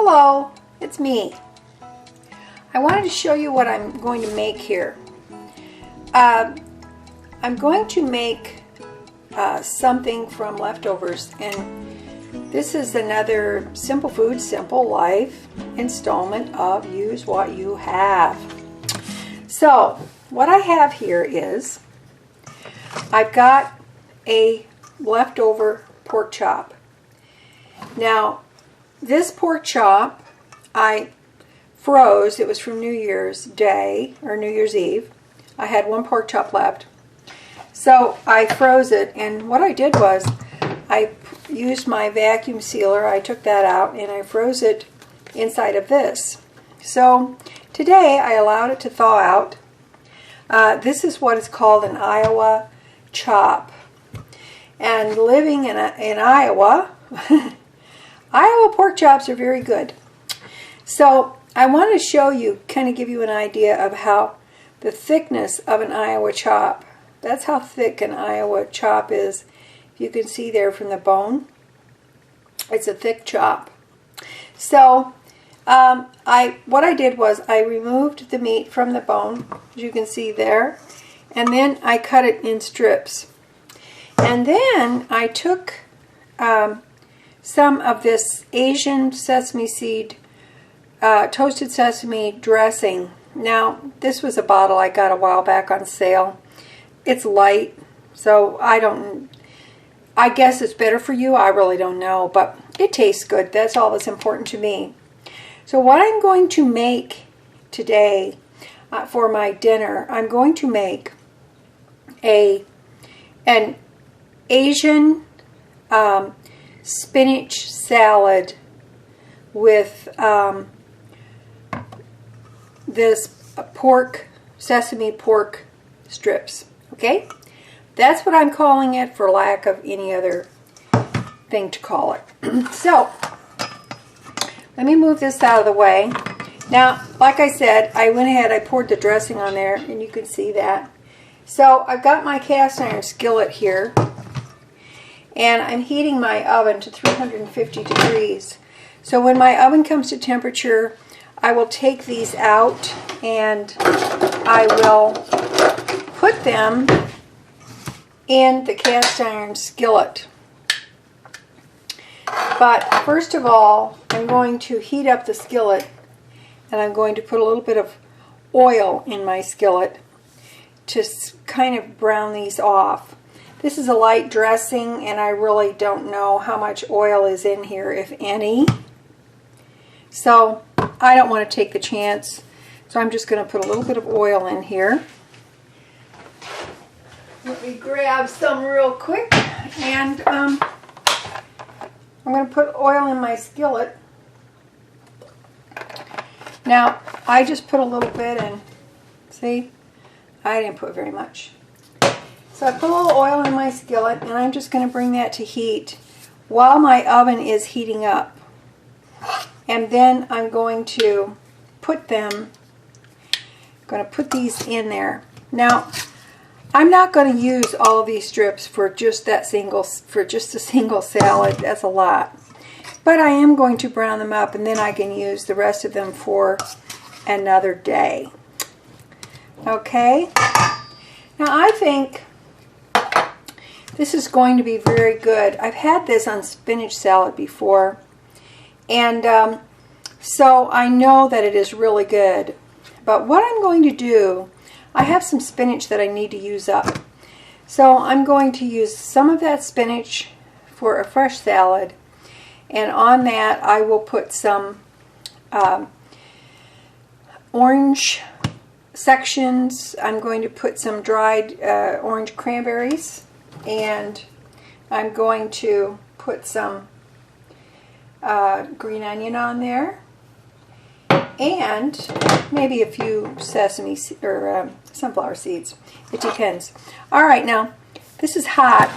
Hello, it's me. I wanted to show you what I'm going to make here. I'm going to make something from leftovers, and this is another Simple Food, Simple Life installment of Use What You Have. So, what I have here is, I've got a leftover pork chop. Now, this pork chop I froze. It was from New Year's Day or New Year's Eve. I had one pork chop left. So I froze it, and what I did was I used my vacuum sealer. I took that out and I froze it inside of this. So today I allowed it to thaw out. This is what is called an Iowa chop. And living in Iowa, Iowa pork chops are very good. So I want to show you, kind of give you an idea of how the thickness of an Iowa chop. That's how thick an Iowa chop is. You can see there from the bone. It's a thick chop. So what I did was I removed the meat from the bone, as you can see there, and then I cut it in strips. And then I took some of this Asian sesame seed, toasted sesame dressing. Now, this was a bottle I got a while back on sale. It's light, so I guess it's better for you. I really don't know, but it tastes good. That's all that's important to me. So what I'm going to make today for my dinner, I'm going to make an Asian spinach salad with this sesame pork strips. Okay? That's what I'm calling it, for lack of any other thing to call it. So, let me move this out of the way. Now, like I said, I went ahead, I poured the dressing on there, and you can see that. So, I've got my cast iron skillet here, and I'm heating my oven to 350 degrees. So when my oven comes to temperature, I will take these out and I will put them in the cast iron skillet. But first of all, I'm going to heat up the skillet, and I'm going to put a little bit of oil in my skillet to kind of brown these off. This is a light dressing, and I really don't know how much oil is in here, if any. So I don't want to take the chance. So I'm just going to put a little bit of oil in here. Let me grab some real quick. And I'm going to put oil in my skillet. Now, I just put a little bit in. See? I didn't put very much. So I put a little oil in my skillet, and I'm just going to bring that to heat while my oven is heating up. And then I'm going to put these in there. Now, I'm not going to use all of these strips for just a single salad. That's a lot. But I am going to brown them up, and then I can use the rest of them for another day. Okay? Now, I think this is going to be very good. I've had this on spinach salad before, and so I know that it is really good. But what I'm going to do, I have some spinach that I need to use up. So I'm going to use some of that spinach for a fresh salad, and on that I will put some orange sections. I'm going to put some dried orange cranberries, and I'm going to put some green onion on there, and maybe a few sesame or sunflower seeds. It depends. All right, now this is hot.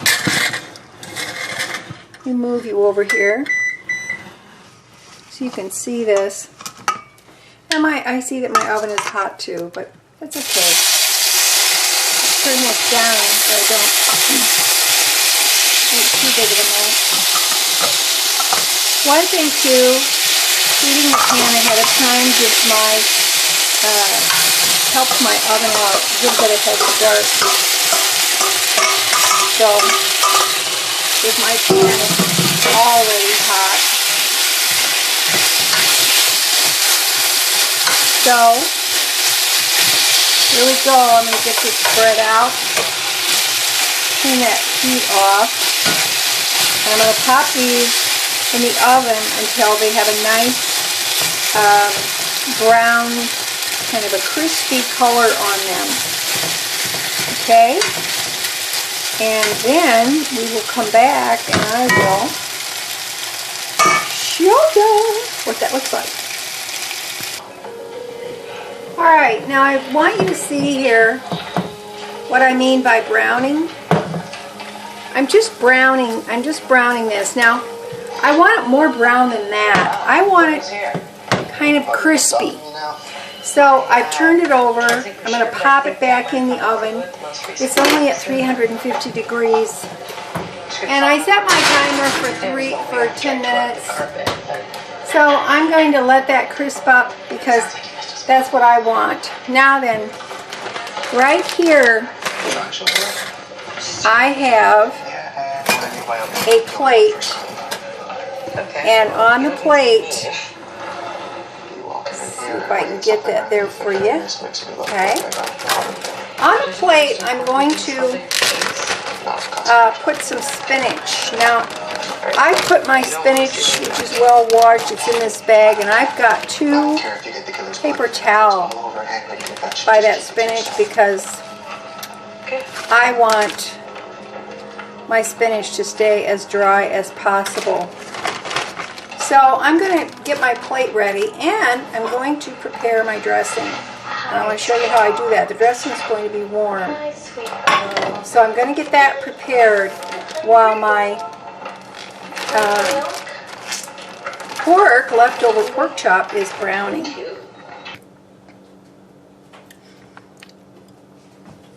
Let me move you over here so you can see this. And I see that my oven is hot too, but that's okay. I'll turn this down so I don't make too big of a mess. One thing too, Heating the pan ahead of time gives helps my oven out, gives it a head start. So, if my pan is already hot, so here we go. I'm going to get this spread out, turn that heat off, and I'm going to pop these in the oven until they have a nice brown, kind of a crispy color on them. Okay? And then we will come back and I will show you what that looks like. Alright, now I want you to see here what I mean by browning. I'm just browning this. Now, I want it more brown than that. I want it kind of crispy. So I've turned it over. I'm going to pop it back in the oven. It's only at 350 degrees. And I set my timer for 10 minutes. So I'm going to let that crisp up because that's what I want. Now then, right here, I have a plate. And on the plate, see if I can get that there for you. Okay. On the plate, I'm going to put some spinach. Now, I put my spinach, which is well washed, it's in this bag, and I've got 2 paper towels by that spinach because I want my spinach to stay as dry as possible. So I'm going to get my plate ready and I'm going to prepare my dressing. And I want to show you how I do that. The dressing is going to be warm. So I'm going to get that prepared while my leftover pork chop is browning.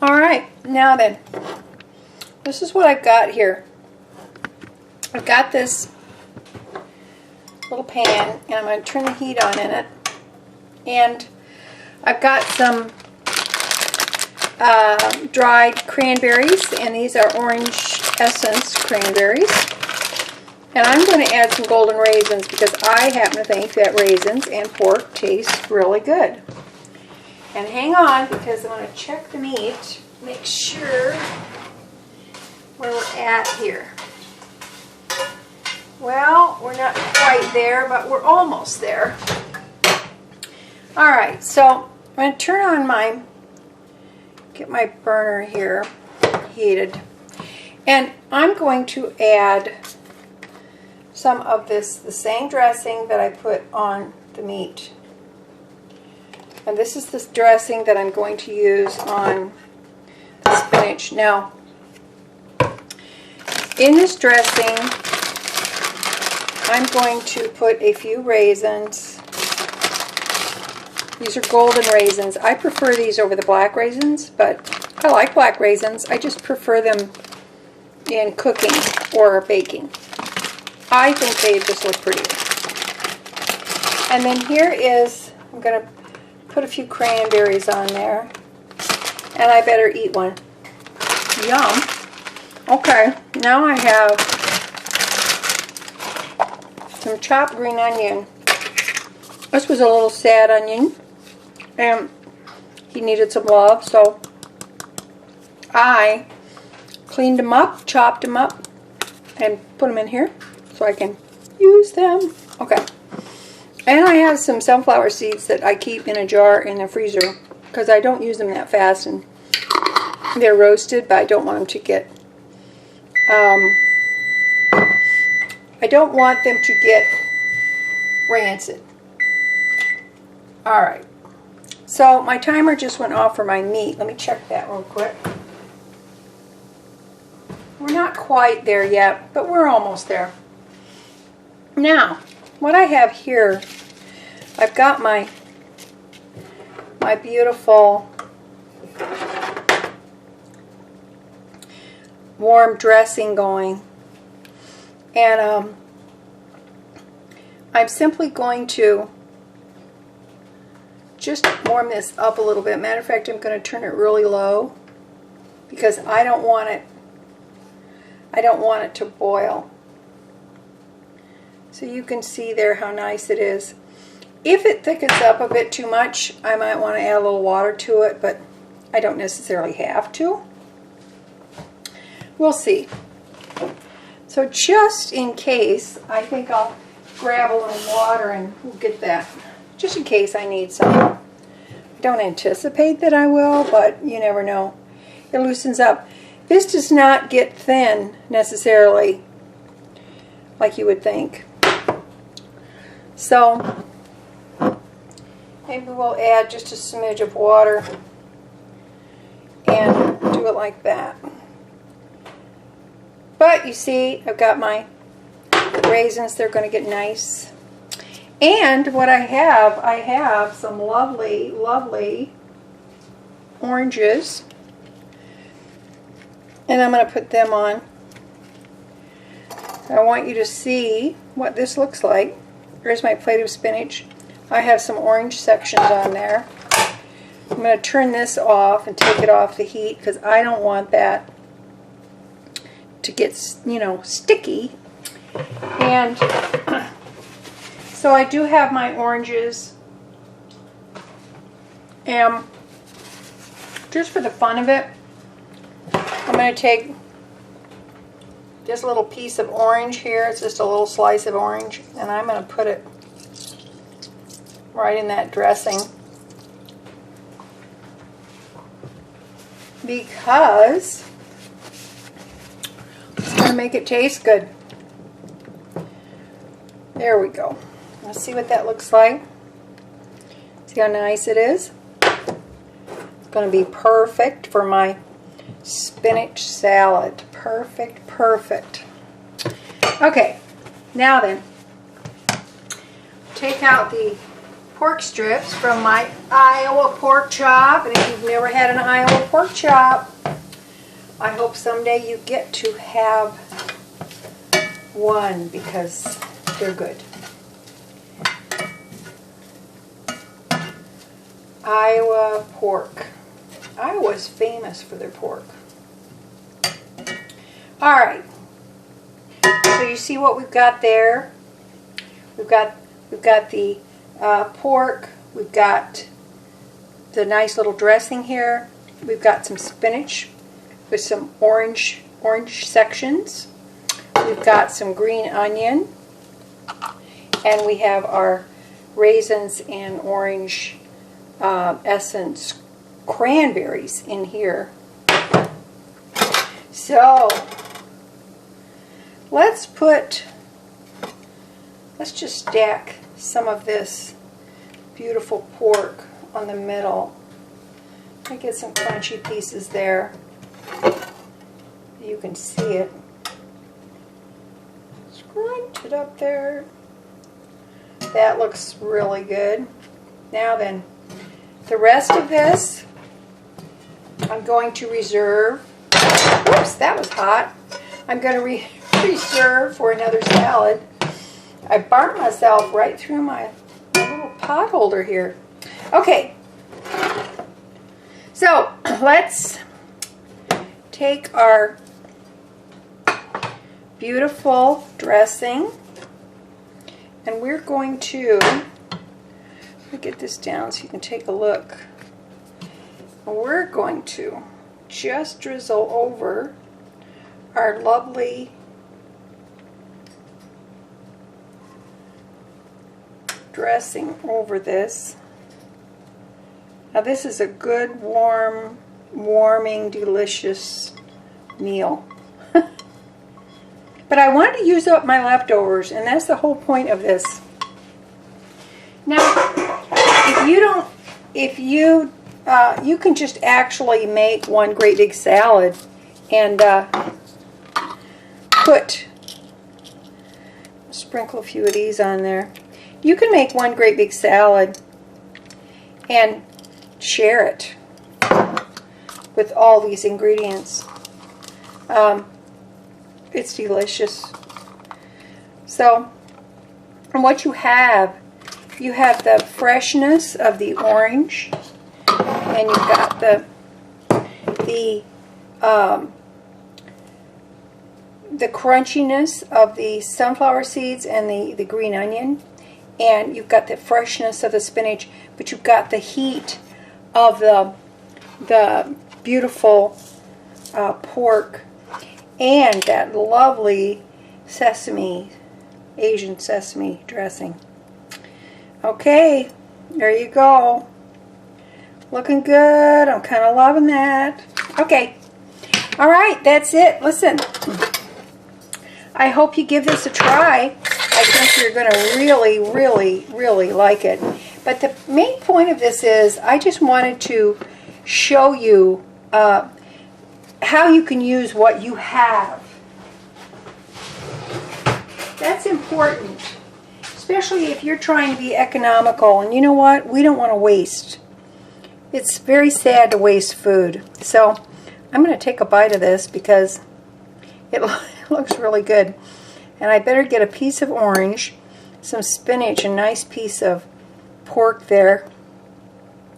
Alright, now then, this is what I've got here. I've got this little pan and I'm going to turn the heat on in it, and I've got some dried cranberries, and these are orange essence cranberries, and I'm going to add some golden raisins because I happen to think that raisins and pork taste really good. And hang on because I'm going to check the meat, make sure where we're at here. Well, we're not quite there, but we're almost there. Alright, so I'm going to turn on get my burner here heated. And I'm going to add some of the same dressing that I put on the meat. And this is the dressing that I'm going to use on the spinach. Now, in this dressing, I'm going to put a few raisins. These are golden raisins. I prefer these over the black raisins, but I like black raisins. I just prefer them in cooking or baking. I think they just look pretty. And then here is, I'm going to put a few cranberries on there. And I better eat one. Yum. Okay, now I have some chopped green onion. This was a little sad onion, and he needed some love, so I cleaned them up, chopped them up, and put them in here so I can use them. Okay. And I have some sunflower seeds that I keep in a jar in the freezer because I don't use them that fast, and they're roasted, but I don't want them to get I don't want them to get rancid. Alright, so my timer just went off for my meat. Let me check that real quick. We're not quite there yet, but we're almost there. Now, what I have here, I've got my beautiful warm dressing going. And I'm simply going to just warm this up a little bit. Matter of fact, I'm going to turn it really low because I don't want it to boil. So you can see there how nice it is. If it thickens up a bit too much, I might want to add a little water to it, but I don't necessarily have to. We'll see. So just in case, I think I'll grab a little water and we'll get that. Just in case I need some. I don't anticipate that I will, but you never know. It loosens up. This does not get thin necessarily like you would think. So maybe we'll add just a smidge of water and do it like that. But you see, I've got my raisins. They're going to get nice. And what I have some lovely, lovely oranges. And I'm going to put them on. I want you to see what this looks like. Here's my plate of spinach. I have some orange sections on there. I'm going to turn this off and take it off the heat because I don't want that to get, you know, sticky. And so I do have my oranges. And just for the fun of it, I'm going to take this little piece of orange here. It's just a little slice of orange, and I'm going to put it right in that dressing because it's going to make it taste good. There we go. Let's see what that looks like. See how nice it is? It's going to be perfect for my spinach salad. Perfect, perfect. Okay, now then, take out the pork strips from my Iowa pork chop. And if you've never had an Iowa pork chop, I hope someday you get to have one because they're good. Iowa pork. Iowa's famous for their pork. Alright, so you see what we've got there? We've got the pork, we've got the nice little dressing here, we've got some spinach with some orange sections, we've got some green onion, and we have our raisins and orange essence cranberries in here. So let's just stack some of this beautiful pork on the middle. I get some crunchy pieces there. You can see it. Scrunch it up there. That looks really good. Now then, the rest of this I'm going to reserve. Whoops, that was hot. I'm going to reserve for another salad. I burnt myself right through my little pot holder here. Okay, so let's take our beautiful dressing and we're going to, let me get this down so you can take a look. We're going to just drizzle over our lovely dressing over this. Now this is a good, warming, delicious meal. But I wanted to use up my leftovers, and that's the whole point of this. Now, you can just actually make one great big salad and sprinkle a few of these on there. You can make one great big salad and share it with all these ingredients. It's delicious. So And what you have the freshness of the orange, and you've got the crunchiness of the sunflower seeds and the green onion, and you've got the freshness of the spinach, but you've got the heat of the beautiful pork and that lovely sesame, Asian sesame dressing. Okay, there you go. Looking good. I'm kind of loving that. Okay. All right, that's it. Listen, I hope you give this a try. I think you're going to really, really, really like it. But the main point of this is I just wanted to show you how you can use what you have. That's important, especially if you're trying to be economical. And you know what? We don't want to waste. It's very sad to waste food. So I'm going to take a bite of this because it looks really good. And I better get a piece of orange, some spinach, a nice piece of pork there.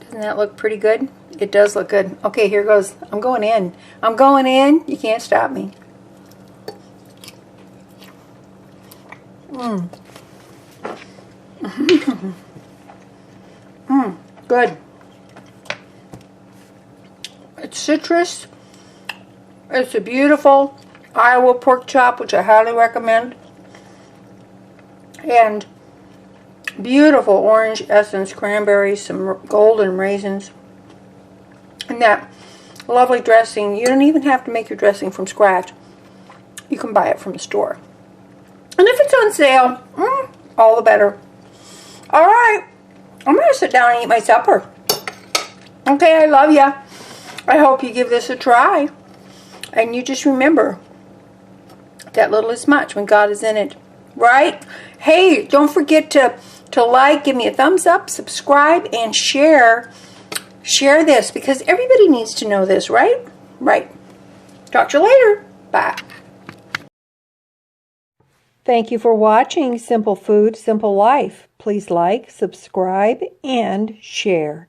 Doesn't that look pretty good? It does look good. Okay, here goes. I'm going in. I'm going in. You can't stop me. Good. It's citrus. It's a beautiful Iowa pork chop, which I highly recommend. And beautiful orange essence, cranberries, some golden raisins. And that lovely dressing. You don't even have to make your dressing from scratch. You can buy it from the store. And if it's on sale, all the better. All right. I'm going to sit down and eat my supper. Okay, I love ya. I hope you give this a try. And you just remember that little is much when God is in it. Right? Hey, don't forget to like, give me a thumbs up, subscribe, and share. Share this because everybody needs to know this, right? Right. Talk to you later. Bye. Thank you for watching Simple Food, Simple Life. Please like, subscribe, and share.